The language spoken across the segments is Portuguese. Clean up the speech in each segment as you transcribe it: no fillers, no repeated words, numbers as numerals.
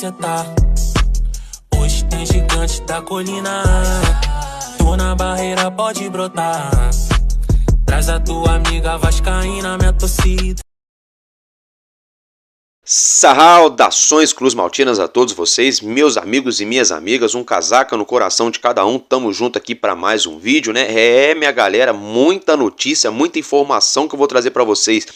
cê tá. Hoje tem gigante da colina. Tô na barreira, pode brotar. Traz a tua amiga vascaína, minha torcida. Saudações Cruz Maltinas a todos vocês, meus amigos e minhas amigas, um casaca no coração de cada um, tamo junto aqui para mais um vídeo, né? Minha galera, muita notícia, muita informação que eu vou trazer para vocês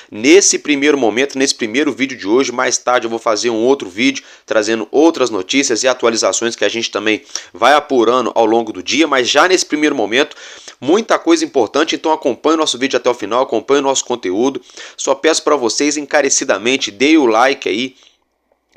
nesse primeiro momento, nesse primeiro vídeo de hoje. Mais tarde eu vou fazer um outro vídeo trazendo outras notícias e atualizações que a gente também vai apurando ao longo do dia, mas já nesse primeiro momento, muita coisa importante, então acompanhe o nosso vídeo até o final, acompanhe o nosso conteúdo. Só peço para vocês encarecidamente, deem o like aí,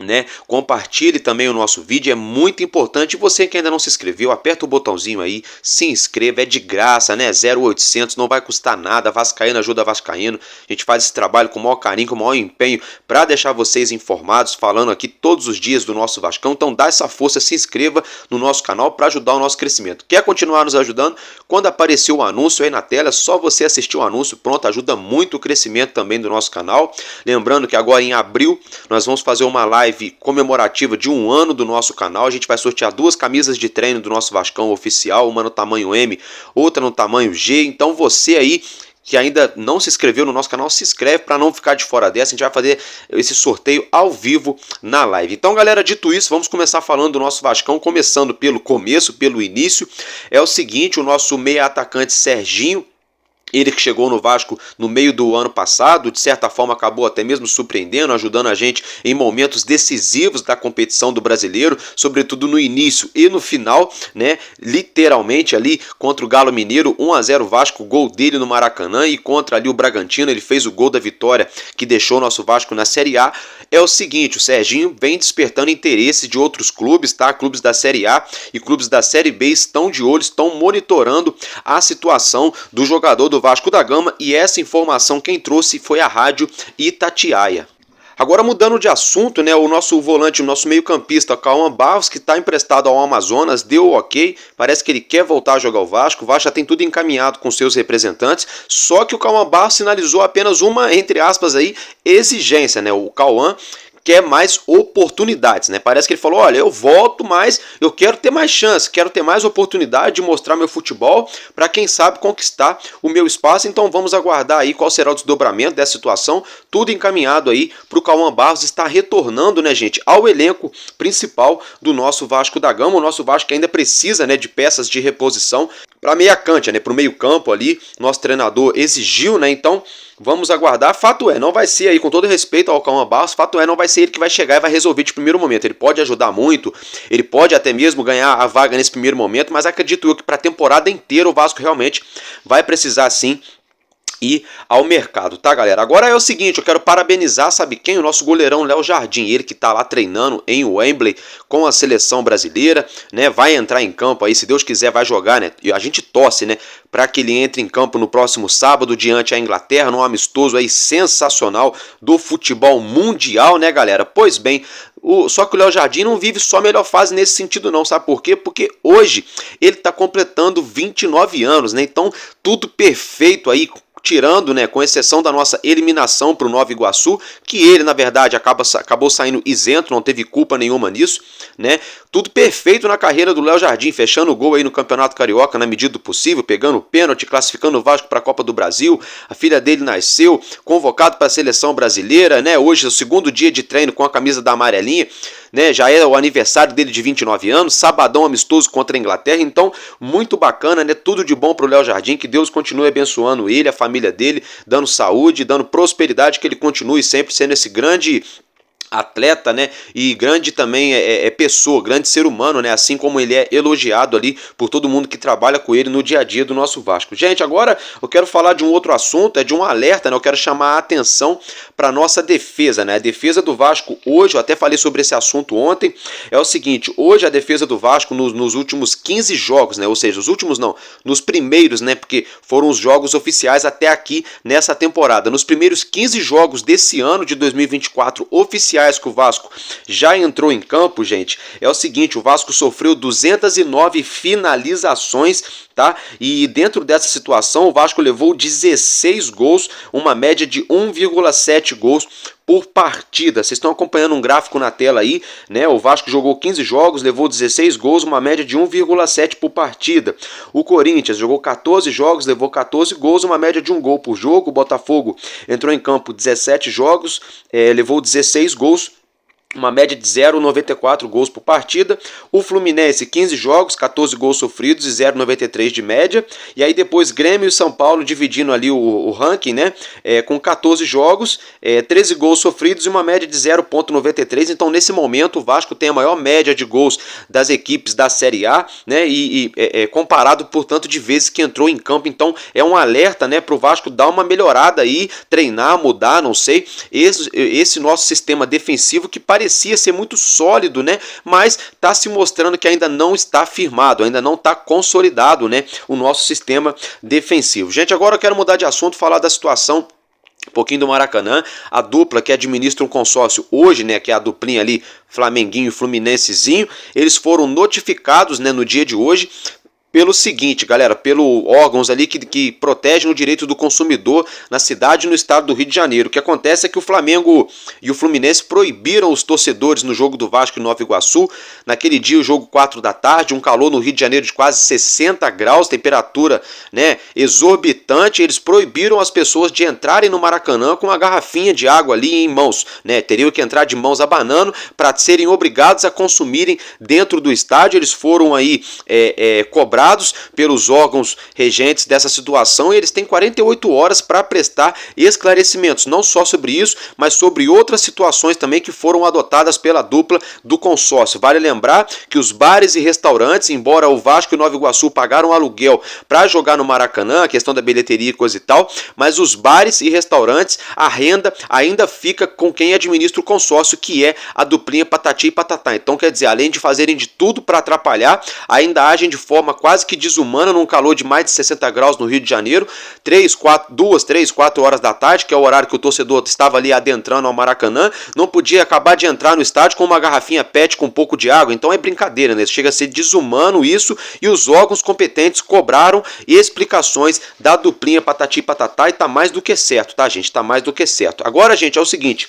né? Compartilhe também o nosso vídeo, é muito importante. E você que ainda não se inscreveu, aperta o botãozinho aí, se inscreva, é de graça, né? 0800, não vai custar nada. Vascaíno ajuda Vascaíno. A gente faz esse trabalho com o maior carinho, com o maior empenho para deixar vocês informados, falando aqui todos os dias do nosso Vascão. Então dá essa força, se inscreva no nosso canal para ajudar o nosso crescimento. Quer continuar nos ajudando? Quando aparecer o anúncio aí na tela, é só você assistir o anúncio, pronto, ajuda muito o crescimento também do nosso canal. Lembrando que agora em abril nós vamos fazer uma live comemorativa de 1 ano do nosso canal. A gente vai sortear 2 camisas de treino do nosso Vascão oficial, uma no tamanho M, outra no tamanho G. Então você aí que ainda não se inscreveu no nosso canal, se inscreve para não ficar de fora dessa. A gente vai fazer esse sorteio ao vivo na live. Então, galera, dito isso, vamos começar falando do nosso Vascão, começando pelo começo, pelo início. É o seguinte, o nosso meia atacante Serginho, ele que chegou no Vasco no meio do ano passado, de certa forma acabou até mesmo surpreendendo, ajudando a gente em momentos decisivos da competição do Brasileiro, sobretudo no início e no final, né? Literalmente ali contra o Galo Mineiro, 1-0 Vasco, gol dele no Maracanã, e contra ali o Bragantino, ele fez o gol da vitória que deixou o nosso Vasco na Série A. É o seguinte, o Serginho vem despertando interesse de outros clubes, tá? Clubes da Série A e clubes da Série B estão de olho, estão monitorando a situação do jogador do Vasco da Gama, e essa informação quem trouxe foi a Rádio Itatiaia. Agora, mudando de assunto, né, o nosso volante, o nosso meio-campista, Cauã Barros, que está emprestado ao Amazonas, deu ok, parece que ele quer voltar a jogar o Vasco já tem tudo encaminhado com seus representantes, só que o Cauã Barros sinalizou apenas uma, entre aspas, aí, exigência, né, o Cauã quer mais oportunidades, né? Parece que ele falou, olha, eu volto, mas eu quero ter mais chance, quero ter mais oportunidade de mostrar meu futebol para quem sabe conquistar o meu espaço. Então vamos aguardar aí qual será o desdobramento dessa situação, tudo encaminhado aí para o Cauã Barros estar retornando, né, gente, ao elenco principal do nosso Vasco da Gama. O nosso Vasco ainda precisa, né, de peças de reposição para meia cancha, né, para o meio campo ali, nosso treinador exigiu, né, então vamos aguardar. Fato é, não vai ser aí, com todo respeito ao Cauã Barros, fato é, não vai ser ele que vai chegar e vai resolver de primeiro momento. Ele pode ajudar muito, ele pode até mesmo ganhar a vaga nesse primeiro momento, mas acredito eu que para a temporada inteira o Vasco realmente vai precisar sim ir ao mercado, tá, galera? Agora é o seguinte, eu quero parabenizar, sabe quem? O nosso goleirão Léo Jardim, ele que tá lá treinando em Wembley com a seleção brasileira, né? Vai entrar em campo aí, se Deus quiser vai jogar, né? E a gente torce, né, para que ele entre em campo no próximo sábado diante a Inglaterra, num amistoso aí sensacional do futebol mundial, né, galera? Pois bem, só que o Léo Jardim não vive só a melhor fase nesse sentido não, sabe por quê? Porque hoje ele tá completando 29 anos, né? Então tudo perfeito aí, tirando, né, com exceção da nossa eliminação para o Nova Iguaçu, que ele, na verdade, acabou saindo isento, não teve culpa nenhuma nisso, né? Tudo perfeito na carreira do Léo Jardim, fechando o gol aí no Campeonato Carioca na medida do possível, pegando o pênalti, classificando o Vasco para a Copa do Brasil. A filha dele nasceu, convocado para a seleção brasileira, né? Hoje é o segundo dia de treino com a camisa da amarelinha, né? Já é o aniversário dele de 29 anos, sabadão amistoso contra a Inglaterra, então muito bacana, né? Tudo de bom para o Léo Jardim, que Deus continue abençoando ele, a família dele, dando saúde, dando prosperidade, que ele continue sempre sendo esse grande atleta, né, e grande também pessoa, grande ser humano, né, assim como ele é elogiado ali por todo mundo que trabalha com ele no dia a dia do nosso Vasco. Gente, agora eu quero falar de um outro assunto, é de um alerta, né, eu quero chamar a atenção para nossa defesa, né, a defesa do Vasco hoje, eu até falei sobre esse assunto ontem, é o seguinte, hoje a defesa do Vasco nos últimos 15 jogos, né, ou seja, os últimos não, nos primeiros, né, porque foram os jogos oficiais até aqui nessa temporada, nos primeiros 15 jogos desse ano de 2024 oficiais que o Vasco já entrou em campo, gente, é o seguinte, o Vasco sofreu 209 finalizações, tá? E dentro dessa situação, o Vasco levou 16 gols, uma média de 1,7 gols por partida. Vocês estão acompanhando um gráfico na tela aí, né? O Vasco jogou 15 jogos, levou 16 gols, uma média de 1,7 por partida. O Corinthians jogou 14 jogos, levou 14 gols, uma média de 1 gol por jogo. O Botafogo entrou em campo 17 jogos, levou 16 gols, uma média de 0,94 gols por partida. O Fluminense, 15 jogos, 14 gols sofridos e 0,93 de média. E aí depois Grêmio e São Paulo dividindo ali o ranking, né? Com 14 jogos, 13 gols sofridos e uma média de 0,93. Então nesse momento o Vasco tem a maior média de gols das equipes da Série A, né? Comparado, portanto, de vezes que entrou em campo. Então é um alerta, né, para o Vasco dar uma melhorada aí, treinar, mudar, não sei. Esse nosso sistema defensivo que parecia ser muito sólido, né? Mas está se mostrando que ainda não está firmado, ainda não está consolidado, né? O nosso sistema defensivo. Gente, agora eu quero mudar de assunto, falar da situação um pouquinho do Maracanã. A dupla que administra um consórcio hoje, né, que é a duplinha ali, Flamenguinho e Fluminensezinho, eles foram notificados, né, no dia de hoje, pelo seguinte, galera, pelo órgãos ali que protegem o direito do consumidor na cidade e no estado do Rio de Janeiro. O que acontece é que o Flamengo e o Fluminense proibiram os torcedores no jogo do Vasco em Nova Iguaçu. Naquele dia, o jogo 4 da tarde, um calor no Rio de Janeiro de quase 60 graus, temperatura, né, exorbitante. Eles proibiram as pessoas de entrarem no Maracanã com uma garrafinha de água ali em mãos, né? Teriam que entrar de mãos abanando para serem obrigados a consumirem dentro do estádio. Eles foram aí cobrados pelos órgãos regentes dessa situação e eles têm 48 horas para prestar esclarecimentos, não só sobre isso, mas sobre outras situações também que foram adotadas pela dupla do consórcio. Vale lembrar que os bares e restaurantes, embora o Vasco e Nova Iguaçu pagaram aluguel para jogar no Maracanã, a questão da bilheteria e coisa e tal, mas os bares e restaurantes, a renda ainda fica com quem administra o consórcio, que é a duplinha Patati e Patatá. Então, quer dizer, além de fazerem de tudo para atrapalhar, ainda agem de forma quase que desumana num calor de mais de 60 graus no Rio de Janeiro, 2, 3, 4 horas da tarde, que é o horário que o torcedor estava ali adentrando ao Maracanã, não podia acabar de entrar no estádio com uma garrafinha PET com um pouco de água. Então é brincadeira, né? Chega a ser desumano isso, e os órgãos competentes cobraram explicações da duplinha Patati e Patatá e tá mais do que certo, tá, gente? Tá mais do que certo. Agora, gente, é o seguinte,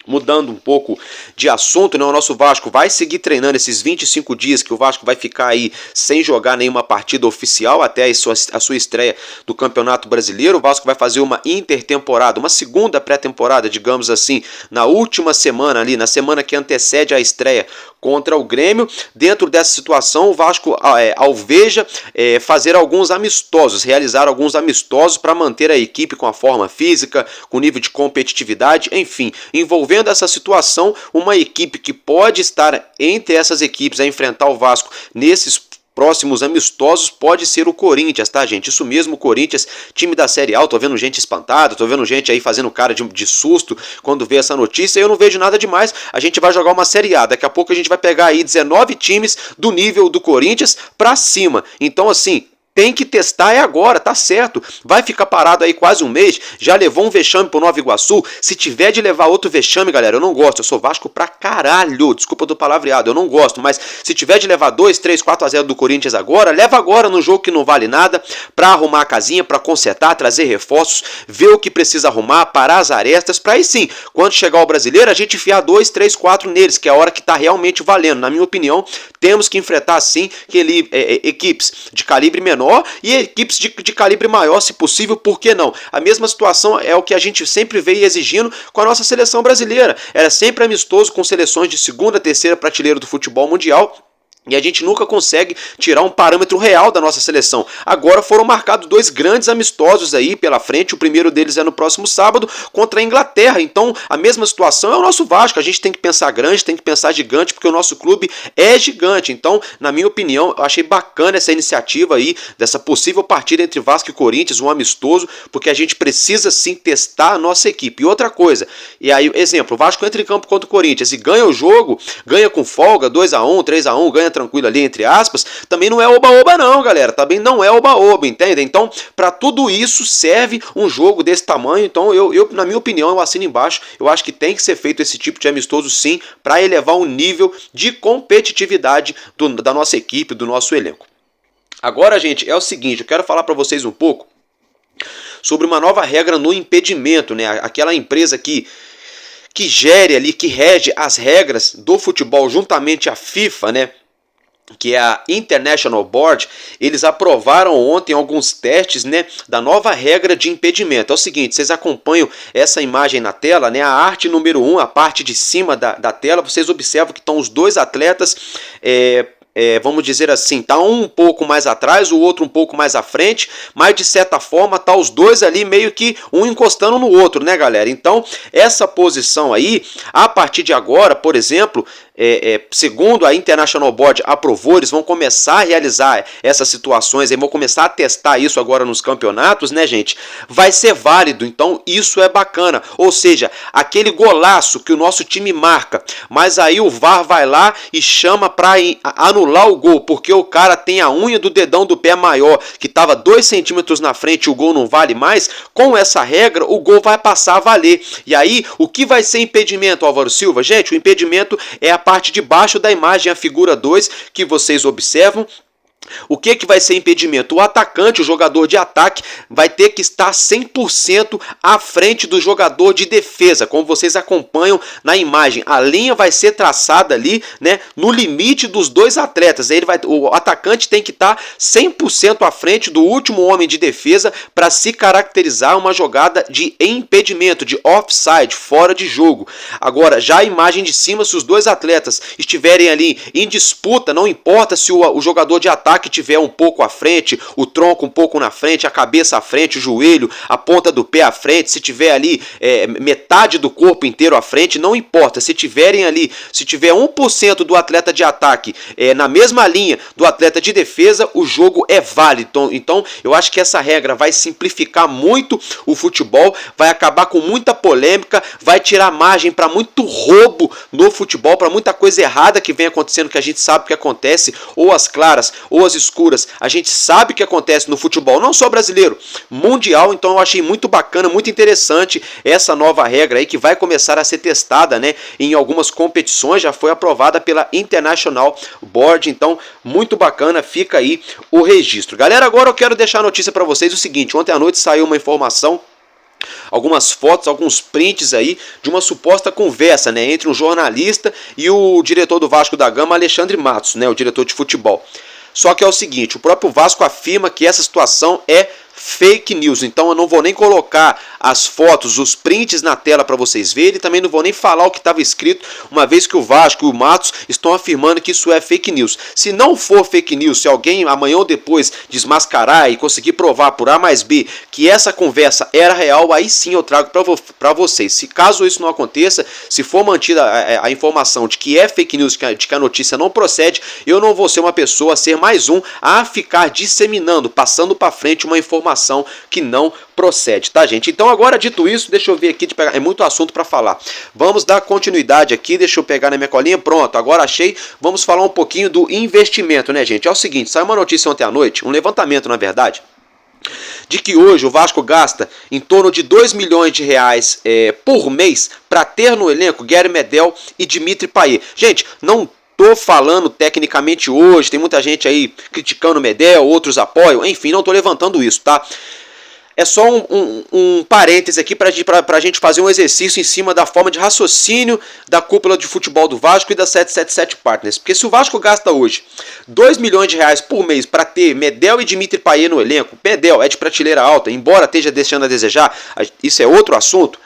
mudando um pouco de assunto, né? O nosso Vasco vai seguir treinando esses 25 dias que o Vasco vai ficar aí sem jogar nenhuma partida oficial até a sua estreia do Campeonato Brasileiro. O Vasco vai fazer uma intertemporada, uma segunda pré-temporada, digamos assim, na última semana ali, na semana que antecede a estreia contra o Grêmio. Dentro dessa situação, o Vasco alveja fazer alguns amistosos, realizar alguns amistosos para manter a equipe com a forma física, com nível de competitividade, enfim, envolvendo essa situação, uma equipe que pode estar entre essas equipes a enfrentar o Vasco nesses próximos amistosos pode ser o Corinthians, tá, gente? Isso mesmo, o Corinthians, time da Série A. Tô vendo gente espantada, tô vendo gente aí fazendo cara de susto quando vê essa notícia. Eu não vejo nada demais. A gente vai jogar uma Série A. Daqui a pouco a gente vai pegar aí 19 times do nível do Corinthians pra cima. Então, assim, tem que testar, é agora, tá certo. Vai ficar parado aí quase um mês, já levou um vexame pro Nova Iguaçu. Se tiver de levar outro vexame, galera, eu não gosto. Eu sou Vasco pra caralho, desculpa do palavreado, eu não gosto. Mas se tiver de levar 2, 3, 4-0 do Corinthians agora, leva agora no jogo que não vale nada, pra arrumar a casinha, pra consertar, trazer reforços, ver o que precisa arrumar, parar as arestas, pra aí sim, quando chegar o Brasileiro, a gente enfiar 2, 3, 4 neles, que é a hora que tá realmente valendo. Na minha opinião, temos que enfrentar sim equipes de calibre menor e equipes de calibre maior, se possível, por que não? A mesma situação é o que a gente sempre veio exigindo com a nossa seleção brasileira. Era sempre amistoso com seleções de segunda, terceira prateleira do futebol mundial. E a gente nunca consegue tirar um parâmetro real da nossa seleção. Agora foram marcados 2 grandes amistosos aí pela frente. O primeiro deles é no próximo sábado contra a Inglaterra. Então a mesma situação é o nosso Vasco. A gente tem que pensar grande, tem que pensar gigante, porque o nosso clube é gigante. Então, na minha opinião, eu achei bacana essa iniciativa aí, dessa possível partida entre Vasco e Corinthians, um amistoso, porque a gente precisa sim testar a nossa equipe. E outra coisa, e aí, exemplo, o Vasco entra em campo contra o Corinthians e ganha o jogo, ganha com folga, 2-1, 3-1, ganha tranquilo ali, entre aspas, também não é oba-oba não, galera, também não é oba-oba, entende? Então, para tudo isso serve um jogo desse tamanho. Então, eu, na minha opinião, eu assino embaixo, eu acho que tem que ser feito esse tipo de amistoso sim, para elevar o nível de competitividade da nossa equipe, do nosso elenco. Agora, gente, é o seguinte, eu quero falar para vocês um pouco sobre uma nova regra no impedimento, né? Aquela empresa que que gere ali, que rege as regras do futebol juntamente à FIFA, né, que é a International Board, eles aprovaram ontem alguns testes, né, da nova regra de impedimento. É o seguinte, vocês acompanham essa imagem na tela, né, a arte número 1, a parte de cima da tela, vocês observam que estão os dois atletas, vamos dizer assim, tá um pouco mais atrás, o outro um pouco mais à frente, mas de certa forma tá os dois ali meio que um encostando no outro, né, galera? Então, essa posição aí, a partir de agora, por exemplo, segundo a International Board aprovou, eles vão começar a realizar essas situações, vão começar a testar isso agora nos campeonatos, né, gente? Vai ser válido, então isso é bacana. Ou seja, aquele golaço que o nosso time marca, mas aí o VAR vai lá e chama para anular o gol, porque o cara tem a unha do dedão do pé maior, que estava 2 centímetros na frente e o gol não vale mais. Com essa regra, o gol vai passar a valer. E aí, o que vai ser impedimento, Álvaro Silva? Gente, o impedimento é a parte de baixo da imagem, a figura 2, que vocês observam. O que vai ser impedimento? O atacante, o jogador de ataque, vai ter que estar 100% à frente do jogador de defesa, como vocês acompanham na imagem. A linha vai ser traçada ali, né, no limite dos dois atletas. O atacante tem que estar 100% à frente do último homem de defesa para se caracterizar uma jogada de impedimento, de offside, fora de jogo. Agora, já a imagem de cima, se os dois atletas estiverem ali em disputa, não importa se o jogador de ataque tiver um pouco à frente, o tronco um pouco na frente, a cabeça à frente, o joelho, a ponta do pé à frente, se tiver ali metade do corpo inteiro à frente, não importa, se tiverem ali, se tiver 1% do atleta de ataque na mesma linha do atleta de defesa, o jogo é válido. Então eu acho que essa regra vai simplificar muito o futebol, vai acabar com muita polêmica, vai tirar margem para muito roubo no futebol, para muita coisa errada que vem acontecendo, que a gente sabe que acontece, ou as claras, ou as escuras, a gente sabe o que acontece no futebol, não só brasileiro, mundial. Então eu achei muito bacana, muito interessante essa nova regra aí, que vai começar a ser testada, né, em algumas competições, já foi aprovada pela International Board, então muito bacana, fica aí o registro. Galera, agora eu quero deixar a notícia para vocês o seguinte: ontem à noite saiu uma informação, algumas fotos, alguns prints aí de uma suposta conversa, né, entre um jornalista e o diretor do Vasco da Gama, Alexandre Matos, né, o diretor de futebol. Só que é o seguinte, o próprio Vasco afirma que essa situação é fake news, então eu não vou nem colocar as fotos, os prints na tela para vocês verem, e também não vou nem falar o que estava escrito, uma vez que o Vasco e o Matos estão afirmando que isso é fake news. Se não for fake news, se alguém amanhã ou depois desmascarar e conseguir provar por A mais B que essa conversa era real, aí sim eu trago para vocês. Se caso isso não aconteça, se for mantida a informação de que é fake news, de que a notícia não procede, eu não vou ser uma pessoa, a ser mais um a ficar disseminando, passando para frente uma informação que não procede, tá, gente? Então agora, dito isso, deixa eu ver aqui, é muito assunto para falar. Vamos dar continuidade aqui, deixa eu pegar na minha colinha, pronto, agora achei. Vamos falar um pouquinho do investimento, né, gente? É o seguinte, saiu uma notícia ontem à noite, um levantamento, na verdade, de que hoje o Vasco gasta em torno de 2 milhões de reais por mês para ter no elenco Gary Medel e Dimitri Payet. Gente, não tô falando tecnicamente hoje, tem muita gente aí criticando o Medel, outros apoiam, enfim, não tô levantando isso, tá? É só um parêntese aqui para a gente fazer um exercício em cima da forma de raciocínio da cúpula de futebol do Vasco e da 777 Partners. Porque se o Vasco gasta hoje 2 milhões de reais por mês para ter Medel e Dimitri Payet no elenco, Medel é de prateleira alta, embora esteja deixando a desejar, isso é outro assunto,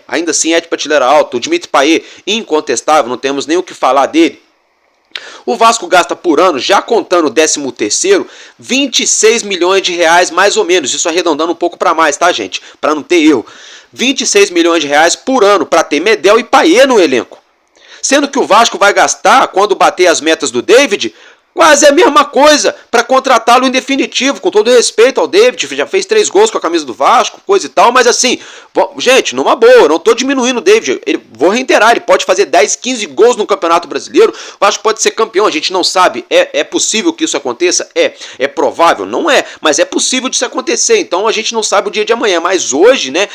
ainda assim é de prateleira alta, o Dimitri Payet incontestável, não temos nem o que falar dele. O Vasco gasta por ano, já contando o 13º, 26 milhões de reais mais ou menos, isso arredondando um pouco para mais, tá, gente? Para não ter erro. 26 milhões de reais por ano para ter Medel e Payet no elenco. Sendo que o Vasco vai gastar, quando bater as metas do David, quase a mesma coisa para contratá-lo em definitivo, com todo respeito ao David, já fez 3 gols com a camisa do Vasco, coisa e tal, mas assim, gente, numa boa, eu não estou diminuindo o David, vou reiterar, ele pode fazer 10, 15 gols no Campeonato Brasileiro, o Vasco pode ser campeão, a gente não sabe, é possível que isso aconteça? É provável? Não é, mas é possível disso acontecer, então a gente não sabe o dia de amanhã, mas hoje, né,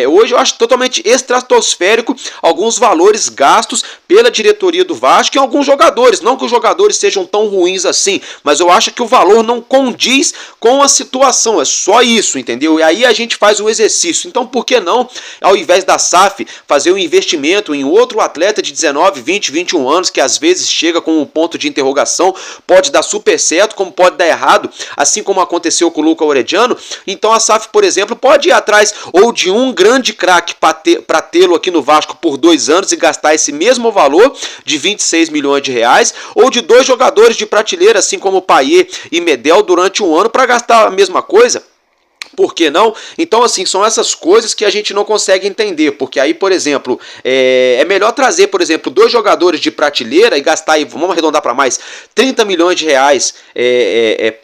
hoje eu acho totalmente estratosférico alguns valores gastos pela diretoria do Vasco e alguns jogadores, não que os jogadores sejam tão ruins ruins assim, mas eu acho que o valor não condiz com a situação, é só isso, entendeu? E aí a gente faz um exercício. Então por que não, ao invés da SAF fazer um investimento em outro atleta de 19, 20, 21 anos, que às vezes chega com um ponto de interrogação, pode dar super certo, como pode dar errado, assim como aconteceu com o Luca Orediano. Então a SAF, por exemplo, pode ir atrás ou de um grande craque para tê-lo aqui no Vasco por 2 anos e gastar esse mesmo valor de 26 milhões de reais, ou de 2 jogadores de prateleira, assim como Payet e Medel, durante um ano para gastar a mesma coisa. Por que não? Então, assim, são essas coisas que a gente não consegue entender, porque aí, por exemplo, é melhor trazer, por exemplo, 2 jogadores de prateleira e gastar, aí, vamos arredondar para mais, 30 milhões de reais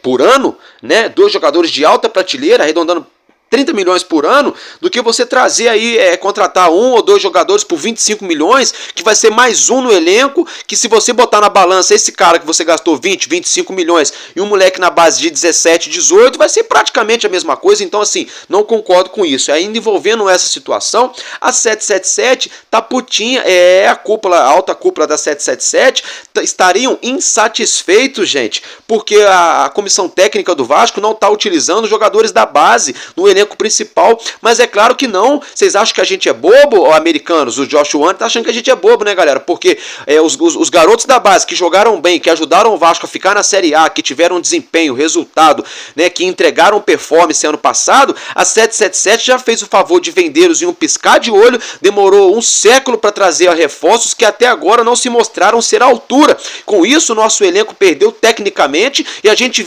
por ano, né? 2 jogadores de alta prateleira, arredondando 30 milhões por ano, do que você trazer aí, contratar 1 ou 2 jogadores por 25 milhões, que vai ser mais um no elenco, que se você botar na balança esse cara que você gastou 20, 25 milhões e um moleque na base de 17, 18, vai ser praticamente a mesma coisa. Então, assim, não concordo com isso. Ainda envolvendo essa situação, a 777 tá putinha, a alta cúpula da 777 estariam insatisfeitos, gente, porque a comissão técnica do Vasco não está utilizando jogadores da base no elenco principal, mas é claro que não. Vocês acham que a gente é bobo, ó, americanos? O Josh Wanner tá achando que a gente é bobo, né, galera? Porque os garotos da base que jogaram bem, que ajudaram o Vasco a ficar na Série A, que tiveram um desempenho, resultado, né, que entregaram performance ano passado, a 777 já fez o favor de vendê-los em um piscar de olho, demorou um século para trazer a reforços que até agora não se mostraram ser à altura. Com isso, nosso elenco perdeu tecnicamente e a gente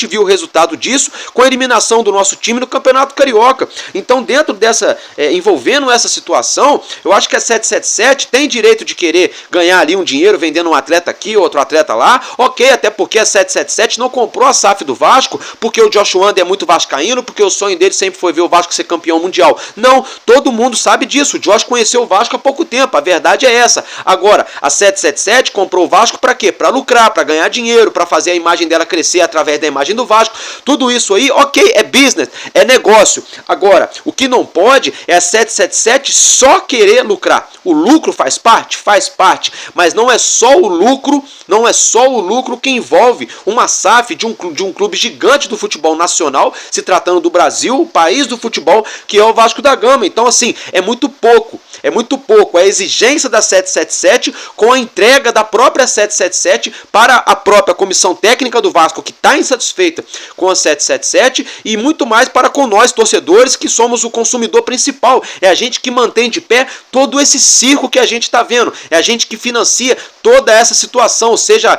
viu o resultado disso com a eliminação do nosso time no Campeonato Carioca. Então, dentro dessa, envolvendo essa situação, eu acho que a 777 tem direito de querer ganhar ali um dinheiro vendendo um atleta aqui, outro atleta lá, ok, até porque a 777 não comprou a SAF do Vasco, porque o Josh Wanner é muito vascaíno, porque o sonho dele sempre foi ver o Vasco ser campeão mundial. Não, todo mundo sabe disso, o Josh conheceu o Vasco há pouco tempo, a verdade é essa. Agora, a 777 comprou o Vasco para quê? Para lucrar, para ganhar dinheiro, para fazer a imagem dela crescer através da imagem do Vasco, tudo isso aí, ok, é business, é negócio. Agora, o que não pode é a 777 só querer lucrar. O lucro faz parte? Faz parte, mas não é só o lucro, que envolve uma SAF de um clube gigante do futebol nacional, se tratando do Brasil, o país do futebol, que é o Vasco da Gama. Então, assim, é muito pouco a exigência da 777 com a entrega da própria 777 para a própria comissão técnica do Vasco, que está insatisfeita com a 777, e muito mais para com nós, torcedores, que somos o consumidor principal. É a gente que mantém de pé todo esse circo que a gente está vendo. É a gente que financia toda essa situação, seja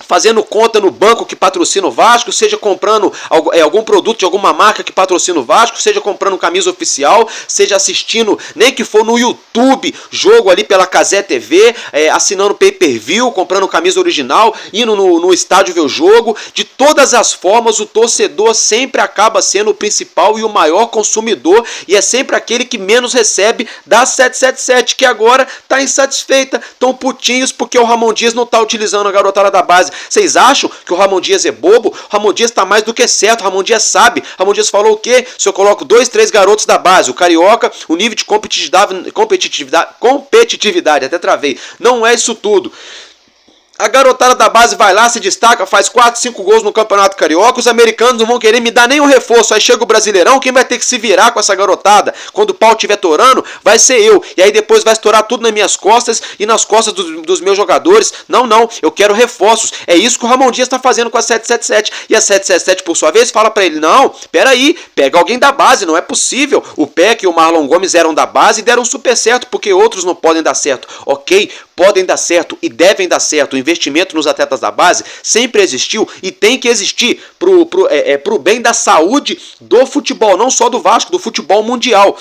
fazendo conta no banco que patrocina o Vasco, seja comprando algum produto de alguma marca que patrocina o Vasco, seja comprando camisa oficial, seja assistindo, nem que for no YouTube, jogo ali pela Cazé TV, assinando pay-per-view, comprando camisa original, indo no estádio ver o jogo. De todas as formas, o torcedor sempre acaba sendo o principal e o maior consumidor, e é sempre aquele que menos recebe da 777, que agora está insatisfeita, tão putinhos porque o Ramon Dias não está utilizando a garotada da base. Vocês acham que o Ramon Dias é bobo? O Ramon Dias está mais do que certo, o Ramon Dias sabe. O Ramon Dias falou o quê? Se eu coloco 2, 3 garotos da base, o Carioca, o nível de competitividade, até travei, não é isso tudo. A garotada da base vai lá, se destaca, faz 4, 5 gols no Campeonato Carioca. Os americanos não vão querer me dar nenhum reforço. Aí chega o Brasileirão, quem vai ter que se virar com essa garotada? Quando o pau estiver torando, vai ser eu. E aí depois vai estourar tudo nas minhas costas e nas costas dos meus jogadores. Não, eu quero reforços. É isso que o Ramon Dias está fazendo com a 777. E a 777, por sua vez, fala para ele: não, peraí, pega alguém da base, não é possível. O Peck e o Marlon Gomes eram da base e deram super certo, porque outros não podem dar certo. Ok, podem dar certo e devem dar certo. O investimento nos atletas da base sempre existiu e tem que existir pro bem da saúde do futebol, não só do Vasco, do futebol mundial.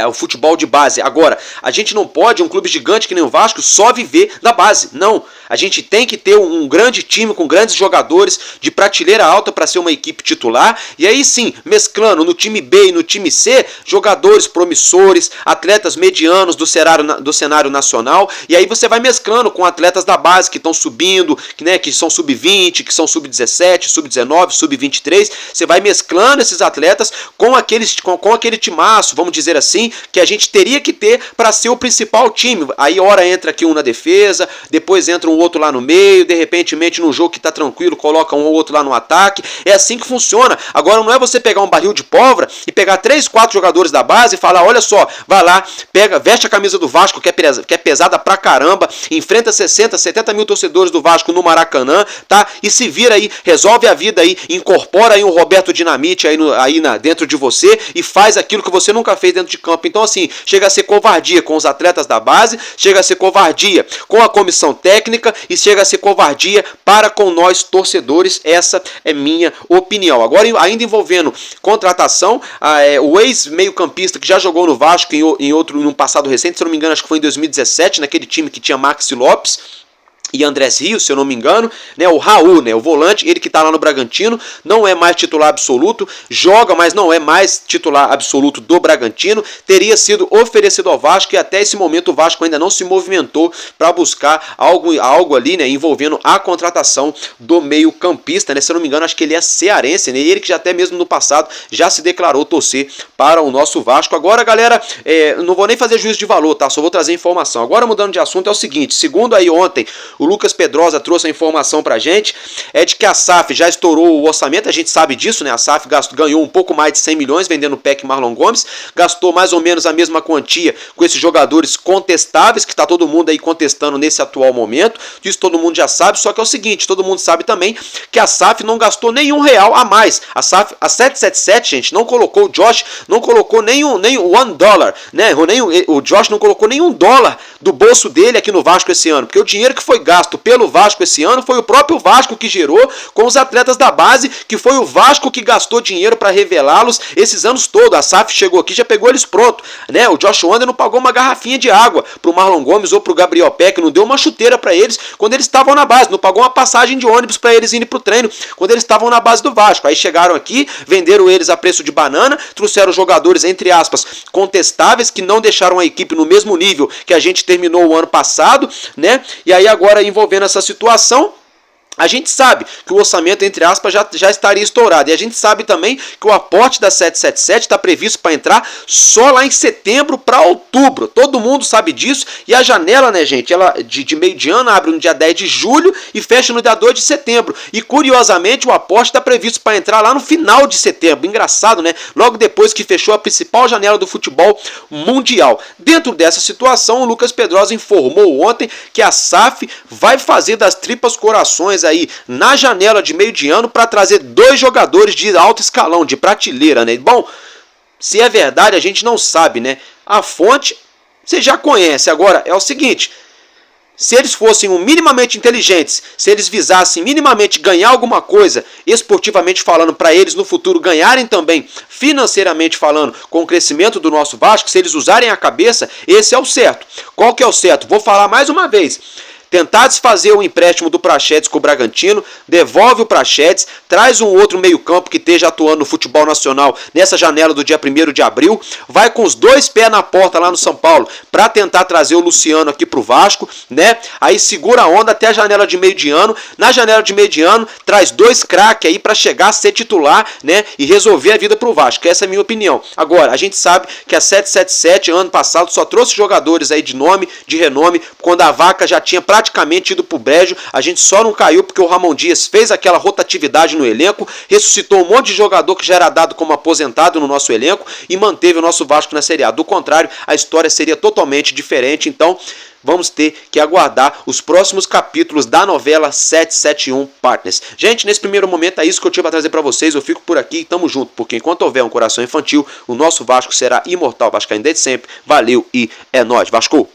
O futebol de base. Agora, a gente não pode, um clube gigante que nem o Vasco, só viver da base. Não. A gente tem que ter um grande time com grandes jogadores de prateleira alta para ser uma equipe titular. E aí sim, mesclando no time B e no time C, jogadores promissores, atletas medianos do cenário nacional. E aí você vai mesclando com atletas da base que estão subindo, que são sub-20, que são sub-17, sub-19, sub-23. Você vai mesclando esses atletas com aquele timaço, vamos dizer dizer assim, que a gente teria que ter para ser o principal time. Aí hora entra aqui um na defesa, depois entra um outro lá no meio, de repentemente num jogo que tá tranquilo, coloca um ou outro lá no ataque. É assim que funciona. Agora não é você pegar um barril de pólvora e pegar 3, 4 jogadores da base e falar, olha só, vai lá, pega, veste a camisa do Vasco, que é pesada pra caramba, enfrenta 60, 70 mil torcedores do Vasco no Maracanã, tá? E se vira aí, resolve a vida aí, incorpora aí um Roberto Dinamite aí dentro de você e faz aquilo que você nunca fez dentro de campo. Então assim, chega a ser covardia com os atletas da base, chega a ser covardia com a comissão técnica e chega a ser covardia para com nós torcedores. Essa é minha opinião. Agora, ainda envolvendo contratação, o ex-meio-campista que já jogou no Vasco em um passado recente, se eu não me engano, acho que foi em 2017, naquele time que tinha Maxi Lopes e Andrés Rios, se eu não me engano, né, o Raul, né, o volante, ele que está lá no Bragantino, não é mais titular absoluto, joga, mas não é mais titular absoluto do Bragantino, teria sido oferecido ao Vasco e até esse momento o Vasco ainda não se movimentou para buscar algo ali, né, envolvendo a contratação do meio campista, né, se eu não me engano, acho que ele é cearense, né, ele que já até mesmo no passado já se declarou torcer para o nosso Vasco. Agora, galera, não vou nem fazer juízo de valor, tá, só vou trazer informação. Agora, mudando de assunto, é o seguinte, segundo aí ontem, o Lucas Pedrosa trouxe a informação pra gente, é de que a SAF já estourou o orçamento, a gente sabe disso, né? A SAF ganhou um pouco mais de 100 milhões vendendo o PEC Marlon Gomes, gastou mais ou menos a mesma quantia com esses jogadores contestáveis, que tá todo mundo aí contestando nesse atual momento, disso todo mundo já sabe, só que é o seguinte, todo mundo sabe também que a SAF não gastou nenhum real a mais. A SAF, a 777, gente, não colocou, o Josh não colocou nem $1, né? O Josh não colocou nenhum dólar do bolso dele aqui no Vasco esse ano, porque o dinheiro que foi gasto pelo Vasco esse ano foi o próprio Vasco que gerou com os atletas da base, que foi o Vasco que gastou dinheiro para revelá-los esses anos todos. A SAF chegou aqui, já pegou eles pronto, né? O Josh Wander não pagou uma garrafinha de água pro Marlon Gomes ou pro Gabriel Peck, não deu uma chuteira para eles quando eles estavam na base, não pagou uma passagem de ônibus para eles irem pro treino quando eles estavam na base do Vasco. Aí chegaram aqui, venderam eles a preço de banana, trouxeram jogadores, entre aspas, contestáveis, que não deixaram a equipe no mesmo nível que a gente terminou o ano passado, né? E aí agora envolvendo essa situação, a gente sabe que o orçamento, entre aspas, já estaria estourado. E a gente sabe também que o aporte da 777 está previsto para entrar só lá em setembro para outubro. Todo mundo sabe disso. E a janela, né, gente, ela de meio de ano abre no dia 10 de julho e fecha no dia 2 de setembro. E curiosamente o aporte está previsto para entrar lá no final de setembro. Engraçado, né? Logo depois que fechou a principal janela do futebol mundial. Dentro dessa situação, o Lucas Pedrosa informou ontem que a SAF vai fazer das tripas corações aí na janela de meio de ano para trazer 2 jogadores de alto escalão, de prateleira, né? Bom, se é verdade a gente não sabe, né? A fonte você já conhece. Agora é o seguinte, se eles fossem minimamente inteligentes, se eles visassem minimamente ganhar alguma coisa, esportivamente falando, para eles no futuro ganharem também, financeiramente falando, com o crescimento do nosso Vasco, se eles usarem a cabeça, esse é o certo. Qual que é o certo? Vou falar mais uma vez. Tentar desfazer o empréstimo do Praxedes com o Bragantino, devolve o Praxedes, traz um outro meio-campo que esteja atuando no futebol nacional nessa janela do dia 1º de abril, vai com os 2 pés na porta lá no São Paulo para tentar trazer o Luciano aqui pro Vasco, né? Aí segura a onda até a janela de meio de ano. Na janela de meio de ano, traz 2 craques aí para chegar a ser titular, né? E resolver a vida pro Vasco. Essa é a minha opinião. Agora, a gente sabe que a 777 ano passado só trouxe jogadores aí de nome, de renome, quando a vaca já tinha praticamente ido pro brejo. A gente só não caiu porque o Ramon Dias fez aquela rotatividade no elenco, ressuscitou um monte de jogador que já era dado como aposentado no nosso elenco e manteve o nosso Vasco na Série A. Do contrário, a história seria totalmente diferente. Então, vamos ter que aguardar os próximos capítulos da novela 771 Partners. Gente, nesse primeiro momento é isso que eu tinha para trazer para vocês. Eu fico por aqui e tamo junto, porque enquanto houver um coração infantil, o nosso Vasco será imortal. Vascaíno desde sempre. Valeu e é nóis. Vasco!